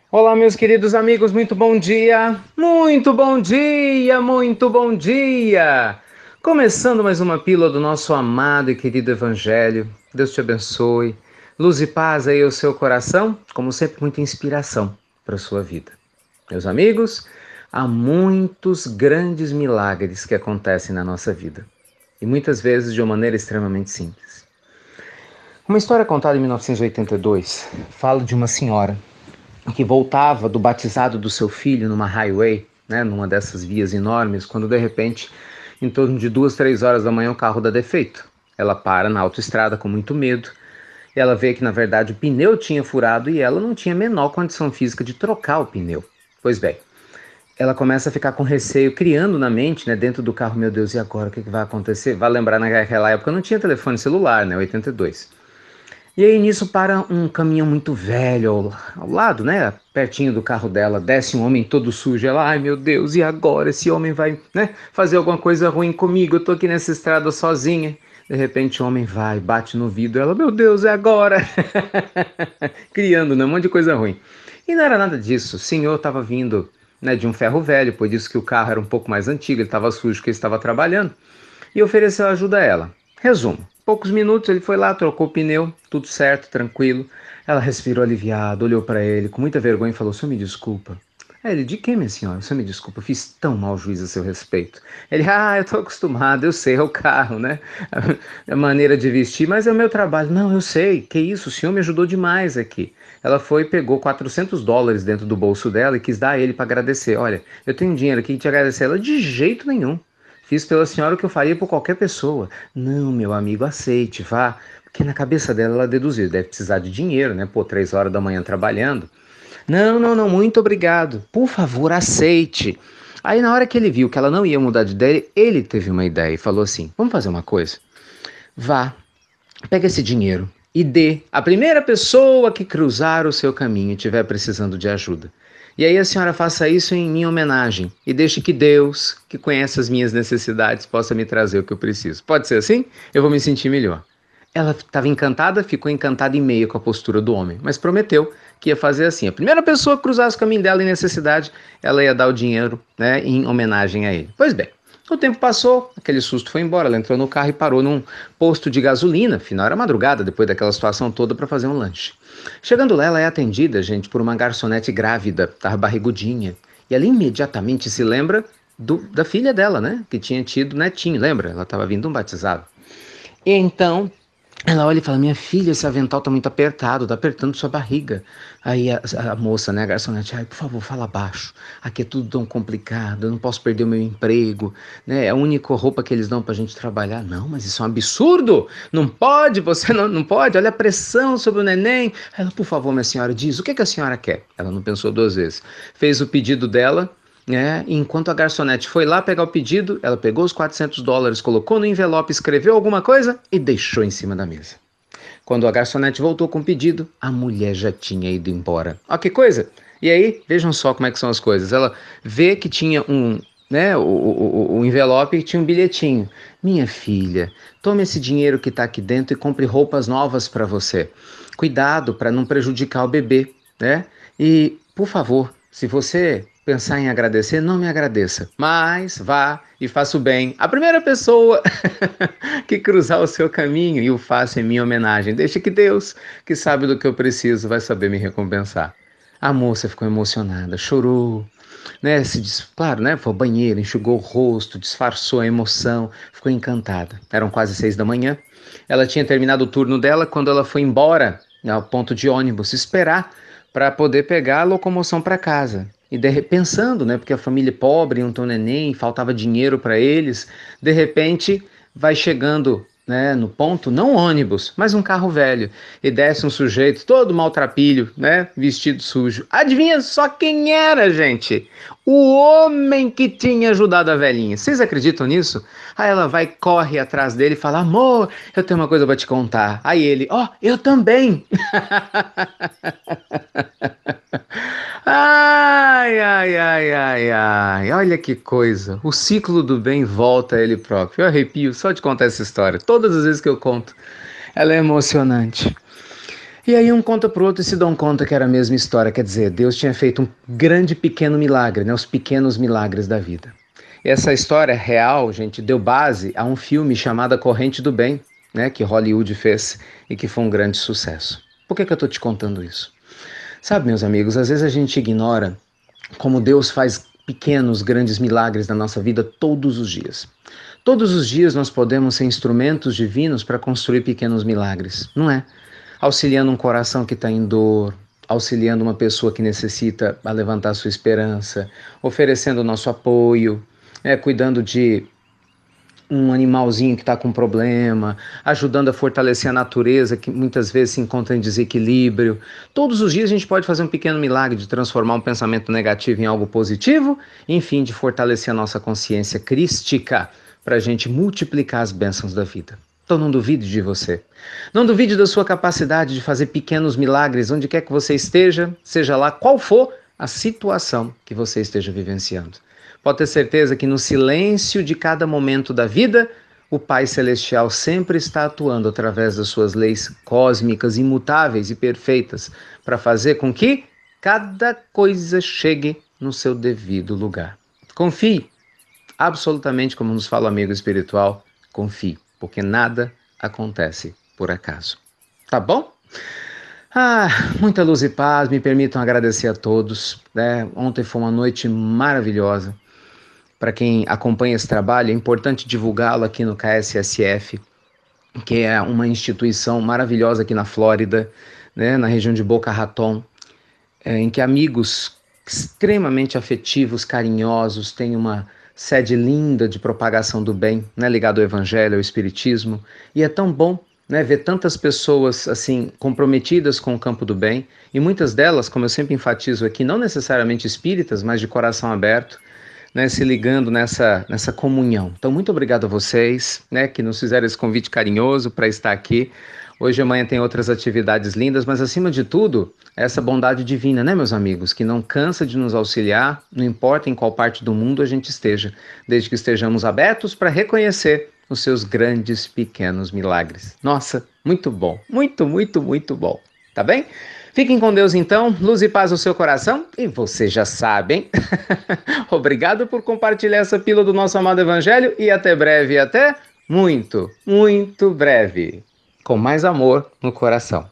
Olá, meus queridos amigos, muito bom dia! Muito bom dia, muito bom dia! Começando mais uma pílula do nosso amado e querido Evangelho. Deus te abençoe. Luz e paz aí ao seu coração, como sempre, muita inspiração para a sua vida. Meus amigos, há muitos grandes milagres que acontecem na nossa vida e muitas vezes de uma maneira extremamente simples. Uma história contada em 1982 fala de uma senhora que voltava do batizado do seu filho numa highway, né, numa dessas vias enormes, quando de repente, em torno de 2, 3 horas da manhã, o carro dá defeito. Ela para na autoestrada com muito medo. Ela vê que, na verdade, o pneu tinha furado e ela não tinha a menor condição física de trocar o pneu. Pois bem, ela começa a ficar com receio, criando na mente, né, dentro do carro, meu Deus, e agora? O que vai acontecer? Vai lembrar, naquela época não tinha telefone celular, né, 82. E aí nisso para um caminhão muito velho ao lado, né? Pertinho do carro dela, desce um homem todo sujo. Ela, ai meu Deus, e agora? Esse homem vai, né, fazer alguma coisa ruim comigo? Eu tô aqui nessa estrada sozinha. De repente o homem vai, bate no vidro. Ela, meu Deus, é agora? Criando, né? Um monte de coisa ruim. E não era nada disso. O senhor estava vindo, né, de um ferro velho, por isso que o carro era um pouco mais antigo, ele estava sujo que ele estava trabalhando, e ofereceu ajuda a ela. Resumo: poucos minutos ele foi lá, trocou o pneu, tudo certo, tranquilo. Ela respirou aliviada, olhou para ele com muita vergonha e falou: "O senhor me desculpa." Aí ele: "De que, minha senhora? O senhor me desculpa, eu fiz tão mau juízo a seu respeito." Ele: "Ah, eu tô acostumado, eu sei, é o carro, né? A maneira de vestir, mas é o meu trabalho." "Não, eu sei, que isso, o senhor me ajudou demais aqui." Ela foi e pegou US$ 400 dentro do bolso dela e quis dar a ele para agradecer. "Olha, eu tenho dinheiro aqui te agradecer." Ela: "De jeito nenhum. Fiz pela senhora o que eu faria por qualquer pessoa." "Não, meu amigo, aceite, vá." Porque na cabeça dela ela deduziu, deve precisar de dinheiro, né? Pô, 3 horas da manhã trabalhando. "Não, não, não, muito obrigado. Por favor, aceite." Aí na hora que ele viu que ela não ia mudar de ideia, ele teve uma ideia e falou assim: "Vamos fazer uma coisa? Vá, pega esse dinheiro e dê a primeira pessoa que cruzar o seu caminho e estiver precisando de ajuda. E aí a senhora faça isso em minha homenagem e deixe que Deus, que conhece as minhas necessidades, possa me trazer o que eu preciso. Pode ser assim? Eu vou me sentir melhor." Ela estava encantada, ficou encantada em meio com a postura do homem, mas prometeu que ia fazer assim. A primeira pessoa que cruzasse o caminho dela em necessidade, ela ia dar o dinheiro, né, em homenagem a ele. Pois bem, o tempo passou, aquele susto foi embora, ela entrou no carro e parou num posto de gasolina, afinal era madrugada, depois daquela situação toda, para fazer um lanche. Chegando lá, ela é atendida, gente, por uma garçonete grávida, tava barrigudinha, e ela imediatamente se lembra da filha dela, né, que tinha tido netinho, lembra? Ela estava vindo um batizado. E então ela olha e fala: "Minha filha, esse avental tá muito apertado, tá apertando sua barriga." Aí a moça, né, a garçonete: "Ai, por favor, fala baixo. Aqui é tudo tão complicado, eu não posso perder o meu emprego, né? É a única roupa que eles dão pra gente trabalhar." "Não, mas isso é um absurdo. Não pode, você não pode. Olha a pressão sobre o neném." Ela: "Por favor, minha senhora, diz, o que que a senhora quer?" Ela não pensou duas vezes. Fez o pedido dela, né? Enquanto a garçonete foi lá pegar o pedido, ela pegou os US$ 400, colocou no envelope, escreveu alguma coisa e deixou em cima da mesa. Quando a garçonete voltou com o pedido, a mulher já tinha ido embora. Ó, que coisa! E aí, vejam só como é que são as coisas. Ela vê que tinha né, o envelope, e tinha um bilhetinho: "Minha filha, tome esse dinheiro que está aqui dentro e compre roupas novas para você. Cuidado para não prejudicar o bebê, né? E, por favor, se você pensar em agradecer, não me agradeça, mas vá e faça o bem. A primeira pessoa que cruzar o seu caminho, e o faça em minha homenagem. Deixe que Deus, que sabe do que eu preciso, vai saber me recompensar." A moça ficou emocionada, chorou, né? Claro, né? Foi ao banheiro, enxugou o rosto, disfarçou a emoção, ficou encantada. Eram quase 6 da manhã. Ela tinha terminado o turno dela quando ela foi embora ao ponto de ônibus esperar para poder pegar a locomoção para casa. E pensando, né, porque a família é pobre, não tem um neném, faltava dinheiro para eles, de repente vai chegando, né, no ponto, não um ônibus, mas um carro velho, e desce um sujeito todo maltrapilho, né, vestido sujo. Adivinha só quem era, gente? O homem que tinha ajudado a velhinha. Vocês acreditam nisso? Aí ela vai, corre atrás dele e fala: "Amor, eu tenho uma coisa para te contar." Aí ele: "Ó, eu também." Ai, ai, ai, ai, ai, olha que coisa. O ciclo do bem volta a ele próprio. Eu arrepio só de contar essa história. Todas as vezes que eu conto, ela é emocionante. E aí um conta pro outro e se dão conta que era a mesma história. Quer dizer, Deus tinha feito um grande pequeno milagre, né? Os pequenos milagres da vida. E essa história real, gente, deu base a um filme chamado A Corrente do Bem, né? Que Hollywood fez e que foi um grande sucesso. Por que eu tô te contando isso? Sabe, meus amigos, às vezes a gente ignora como Deus faz pequenos, grandes milagres na nossa vida todos os dias. Todos os dias nós podemos ser instrumentos divinos para construir pequenos milagres, não é? Auxiliando um coração que está em dor, auxiliando uma pessoa que necessita a levantar sua esperança, oferecendo o nosso apoio, cuidando de um animalzinho que está com problema, ajudando a fortalecer a natureza que muitas vezes se encontra em desequilíbrio. Todos os dias a gente pode fazer um pequeno milagre de transformar um pensamento negativo em algo positivo, enfim, de fortalecer a nossa consciência crística para a gente multiplicar as bênçãos da vida. Então não duvide de você. Não duvide da sua capacidade de fazer pequenos milagres onde quer que você esteja, seja lá qual for a situação que você esteja vivenciando. Pode ter certeza que no silêncio de cada momento da vida, o Pai Celestial sempre está atuando através das suas leis cósmicas, imutáveis e perfeitas, para fazer com que cada coisa chegue no seu devido lugar. Confie, absolutamente como nos fala o amigo espiritual, confie, porque nada acontece por acaso. Tá bom? Muita luz e paz, me permitam agradecer a todos, né? Ontem foi uma noite maravilhosa. Para quem acompanha esse trabalho, é importante divulgá-lo aqui no KSSF, que é uma instituição maravilhosa aqui na Flórida, né, na região de Boca Raton, em que amigos extremamente afetivos, carinhosos, têm uma sede linda de propagação do bem, né, ligado ao Evangelho, ao Espiritismo, e é tão bom, né, ver tantas pessoas assim comprometidas com o campo do bem, e muitas delas, como eu sempre enfatizo aqui, não necessariamente espíritas, mas de coração aberto, né, se ligando nessa comunhão. Então, muito obrigado a vocês, né, que nos fizeram esse convite carinhoso para estar aqui. Hoje e amanhã tem outras atividades lindas, mas acima de tudo, essa bondade divina, né, meus amigos, que não cansa de nos auxiliar, não importa em qual parte do mundo a gente esteja, desde que estejamos abertos para reconhecer os seus grandes, pequenos milagres. Nossa, muito bom, muito, muito, muito bom. Tá bem? Fiquem com Deus então, luz e paz no seu coração, e vocês já sabem. Obrigado por compartilhar essa pílula do nosso amado Evangelho e até breve, até muito, muito breve. Com mais amor no coração.